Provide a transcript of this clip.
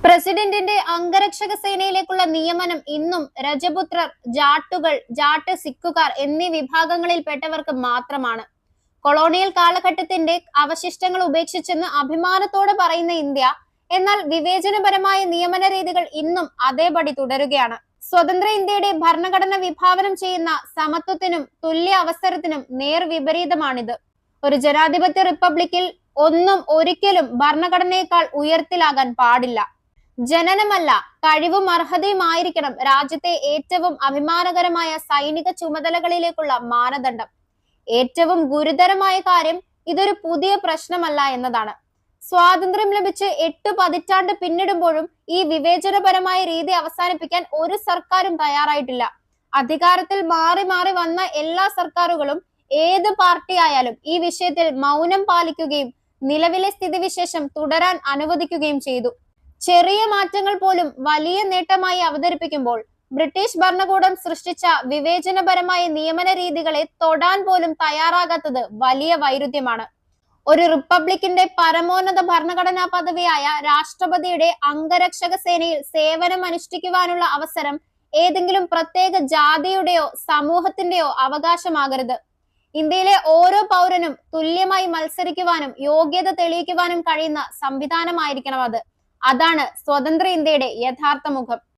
പ്രസിഡന്റിന്റെ അംഗരക്ഷക സേനയിലേക്കുള്ള നിയമനം ഇന്നും രജപുത്രർ, ജാട്ടുകൾ, ജാട്ട് സിഖുകാർ എന്നീ വിഭാഗങ്ങളിൽപ്പെട്ടവർക്ക് മാത്രമാണ്. കൊളോണിയൽ കാലഘട്ടത്തിന്റെ അവശിഷ്ടങ്ങൾ ഉപേക്ഷിച്ചെന്ന് അഭിമാനത്തോടെ പറയുന്ന ഇന്ത്യ, എന്നാൽ വിവേചനപരമായ നിയമന രീതികൾ ഇന്നും അതേപടി തുടരുകയാണ്. സ്വതന്ത്ര ഇന്ത്യയുടെ ഭരണഘടന വിഭാവനം ചെയ്യുന്ന സമത്വത്തിനും തുല്യ അവസരത്തിനും നേർവിപരീതമാണിത്. ഒരു ജനാധിപത്യ റിപ്പബ്ലിക്കിൽ ഒന്നും ഒരിക്കലും ഭരണഘടനയേക്കാൾ ഉയർത്തിലാകാൻ പാടില്ല. ജനനമല്ല, കഴിവും അർഹതയുമായിരിക്കണം രാജ്യത്തെ ഏറ്റവും അഭിമാനകരമായ സൈനിക ചുമതലകളിലേക്കുള്ള മാനദണ്ഡം. ഏറ്റവും ഗുരുതരമായ കാര്യം ഇതൊരു പുതിയ പ്രശ്നമല്ല എന്നതാണ്. സ്വാതന്ത്ര്യം ലഭിച്ച് 8 പതിറ്റാണ്ട് പിന്നിടുമ്പോഴും ഈ വിവേചനപരമായ രീതി അവസാനിപ്പിക്കാൻ ഒരു സർക്കാരും തയ്യാറായിട്ടില്ല. അധികാരത്തിൽ മാറി മാറി വന്ന എല്ലാ സർക്കാരുകളും, ഏത് പാർട്ടി ആയാലും, ഈ വിഷയത്തിൽ മൗനം പാലിക്കുകയും നിലവിലെ സ്ഥിതിവിശേഷം തുടരാൻ അനുവദിക്കുകയും ചെയ്തു. ചെറിയ മാറ്റങ്ങൾ പോലും വലിയ നേട്ടമായി അവതരിപ്പിക്കുമ്പോൾ ബ്രിട്ടീഷ് ഭരണകൂടം സൃഷ്ടിച്ച വിവേചനപരമായ നിയമന രീതികളെ തൊടാൻ പോലും തയ്യാറാകാത്തത് വലിയ വൈരുദ്ധ്യമാണ്. ഒരു റിപ്പബ്ലിക്കിന്റെ പരമോന്നത ഭരണഘടനാ പദവിയായ രാഷ്ട്രപതിയുടെ അംഗരക്ഷക സേനയിൽ സേവനം അനുഷ്ഠിക്കുവാനുള്ള അവസരം ഏതെങ്കിലും പ്രത്യേക ജാതിയുടെയോ സമൂഹത്തിന്റെയോ അവകാശമാകരുത്. ഇന്ത്യയിലെ ഓരോ പൗരനും തുല്യമായി മത്സരിക്കുവാനും യോഗ്യത തെളിയിക്കുവാനും കഴിയുന്ന സംവിധാനമായിരിക്കണം അത്. അതാണ് സ്വതന്ത്ര ഇന്ത്യയുടെ യഥാർത്ഥ മുഖം.